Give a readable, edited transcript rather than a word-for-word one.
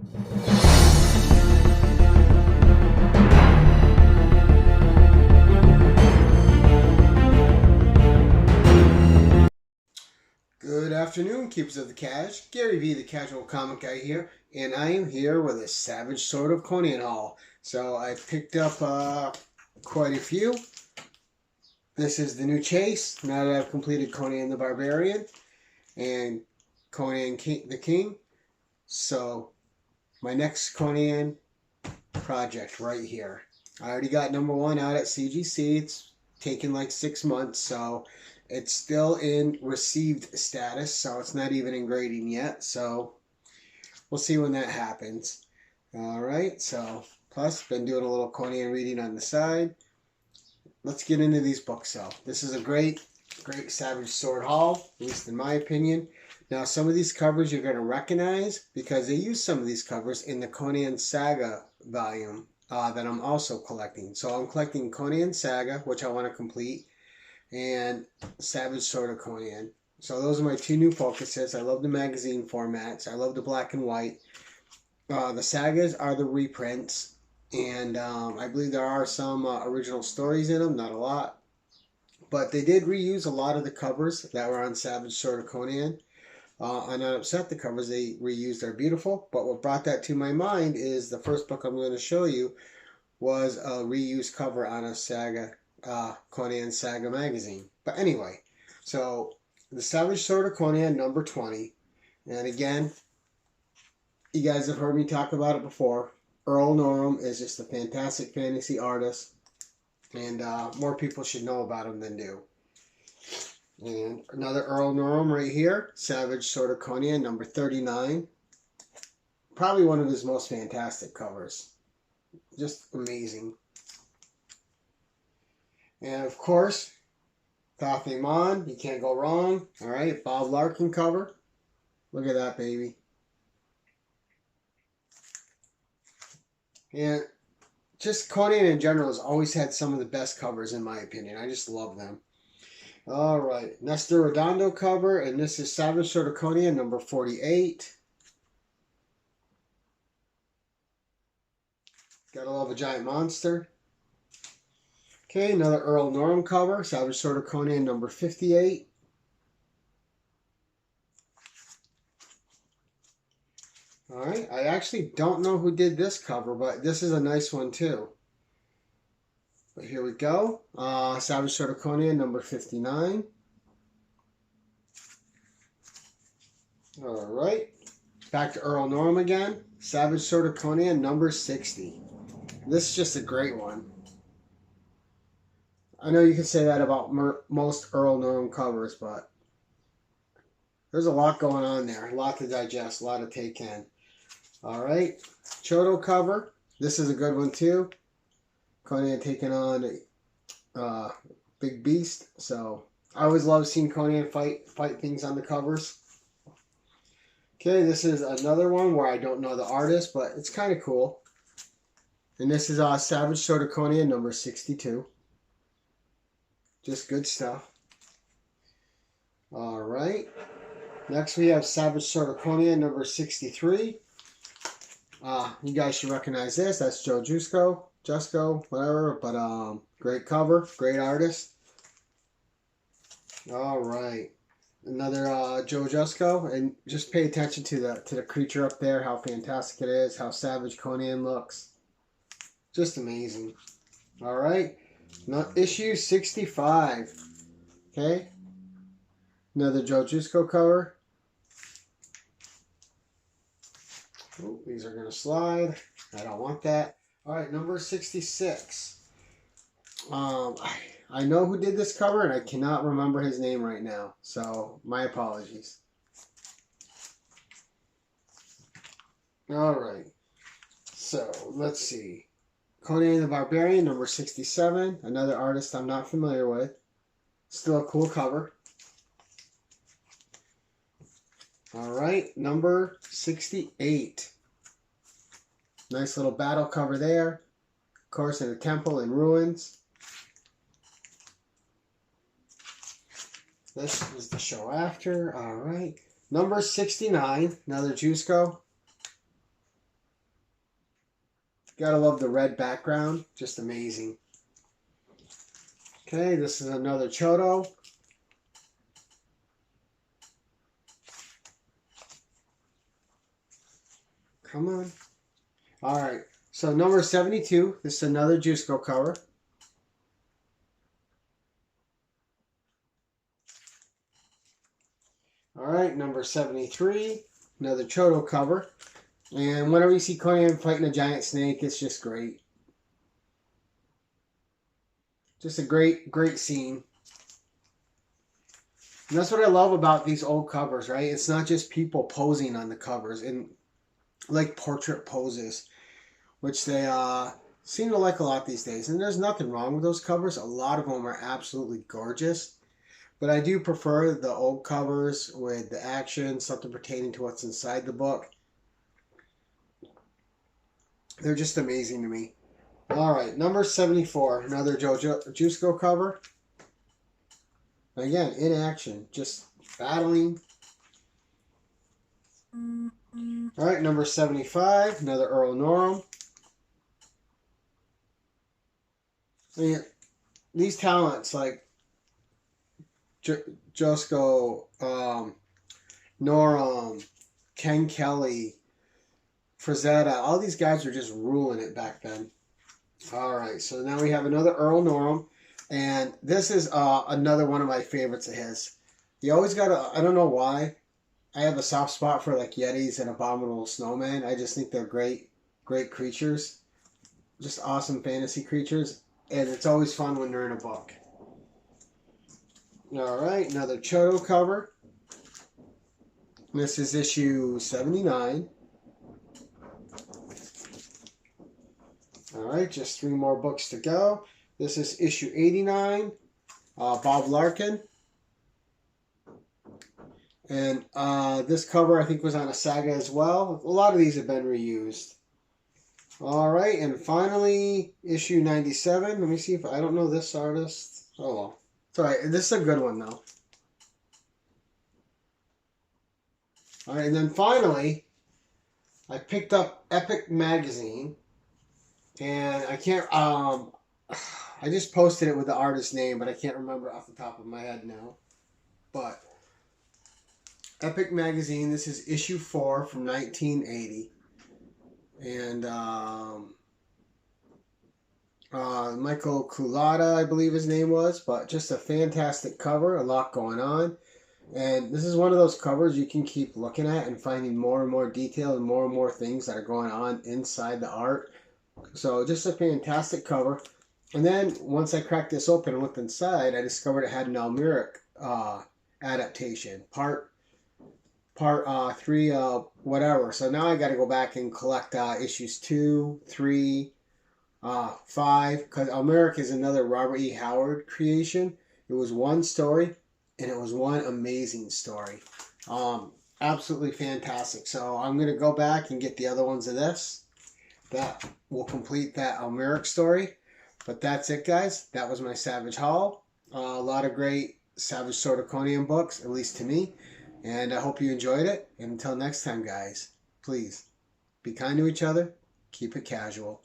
Good afternoon, keepers of the cash. Gary V, the casual comic guy here, and I am here with a Savage Sword of Conan haul. So I picked up quite a few. This is the new chase, now that I've completed Conan the Barbarian and Conan the King. So my next Conan project right here. I already got number 1 out at CGC. It's taken like 6 months, so it's still in received status, so it's not even in grading yet. So we'll see when that happens. Alright, so plus been doing a little Conan reading on the side. Let's get into these books though. This is a great Savage Sword haul, at least in my opinion. Now some of these covers you're going to recognize because they use some of these covers in the Conan Saga volume that I'm also collecting. So I'm collecting Conan Saga, which I want to complete, and Savage Sword of Conan. So those are my 2 new focuses. I love the magazine formats. I love the black and white. The sagas are the reprints, and I believe there are some original stories in them, not a lot. But they did reuse a lot of the covers that were on Savage Sword of Conan. I'm not upset the covers they reused are beautiful, but what brought that to my mind is the first book I'm going to show you was a reused cover on a saga, Conan Saga magazine. But anyway, so the Savage Sword of Conan number 20. And again, you guys have heard me talk about it before. Earl Norham is just a fantastic fantasy artist, and more people should know about him than do. And another Earl Norham right here, Savage Sword of Conan number 39. Probably one of his most fantastic covers. Just amazing. And of course, Thoth Amon, you can't go wrong. Alright, Bob Larkin cover. Look at that baby. And just Conan in general has always had some of the best covers in my opinion. I just love them. Alright, Nestor Redondo cover, and this is Savage Sword of Conan number 48. Gotta love a giant monster. Okay, another Earl Norham cover, Savage Sword of Conan number 58. Alright, I actually don't know who did this cover, but this is a nice one too. But here we go. Savage Sword of Conan number 59. Alright, back to Earl Norham again. Savage Sword of Conan number 60. This is just a great one. I know you can say that about most Earl Norham covers, but there's a lot going on there. A lot to digest, a lot to take in. Alright, Choto cover. This is a good one too. Conan taking on Big Beast. So I always love seeing Conan fight things on the covers. Okay, this is another one where I don't know the artist, but it's kind of cool. And this is Savage Sword of Conan number 62. Just good stuff. Alright. Next we have Savage Sword of Conan number 63. You guys should recognize this. That's Joe Jusko, whatever. But great cover, great artist. Alright. Another Joe Jusko. And just pay attention to the creature up there, how fantastic it is, how savage Conan looks. Just amazing. Alright. Issue 65. Okay. Another Joe Jusko cover. Ooh, these are going to slide. I don't want that. Alright, number 66. I know who did this cover, and I cannot remember his name right now. So, my apologies. Alright. So, let's see. Conan the Barbarian, number 67. Another artist I'm not familiar with. Still a cool cover. Alright, number 68. Nice little battle cover there. Of course, in a temple in ruins. This is the show after. Alright. Number 69. Another Jusko. Gotta love the red background. Just amazing. Okay, this is another Choto. Come on. Alright, so number 72. This is another Jusco cover. Alright, number 73. Another Choto cover. And whenever you see Conan fighting a giant snake, it's just great. Just a great scene. And that's what I love about these old covers, right? It's not just people posing on the covers and like portrait poses, which they seem to like a lot these days. And there's nothing wrong with those covers. A lot of them are absolutely gorgeous. But I do prefer the old covers with the action, something pertaining to what's inside the book. They're just amazing to me. Alright, number 74. Another Jusco cover. Again, in action. Just battling. Alright, number 75. Another Earl Norham. I mean, these talents like Jusco, Norham, Ken Kelly, Frazetta, all these guys were just ruling it back then. Alright, so now we have another Earl Norham, and this is another one of my favorites of his. You always gotta, I don't know why, I have a soft spot for like Yetis and Abominable Snowmen. I just think they're great creatures. Just awesome fantasy creatures, and it's always fun when they're in a book. Alright, another Choto cover. This is issue 79. Alright, just 3 more books to go. This is issue 89, Bob Larkin. And this cover I think was on a saga as well. A lot of these have been reused. Alright, and finally, issue 97. Let me see if I don't know this artist. Oh well. It's alright, this is a good one though. Alright, and then finally, I picked up Epic Magazine. And I can't, I just posted it with the artist's name, but I can't remember off the top of my head now. But, Epic Magazine, this is issue 4 from 1980. And, Michael Cullotta, I believe his name was. But just a fantastic cover, a lot going on. And this is one of those covers you can keep looking at and finding more and more detail and more things that are going on inside the art. So just a fantastic cover. And then once I cracked this open and looked inside, I discovered it had an Almeric adaptation. Part 3, whatever. So now I got to go back and collect issues 2, 3, 5. Because Almeric is another Robert E. Howard creation. It was one story, and it was one amazing story. Absolutely fantastic. So I'm going to go back and get the other ones of this. That will complete that Almeric story. But that's it, guys. That was my Savage haul. A lot of great Savage Sword of Conan books, at least to me. And I hope you enjoyed it. And until next time, guys, please be kind to each other. Keep it casual.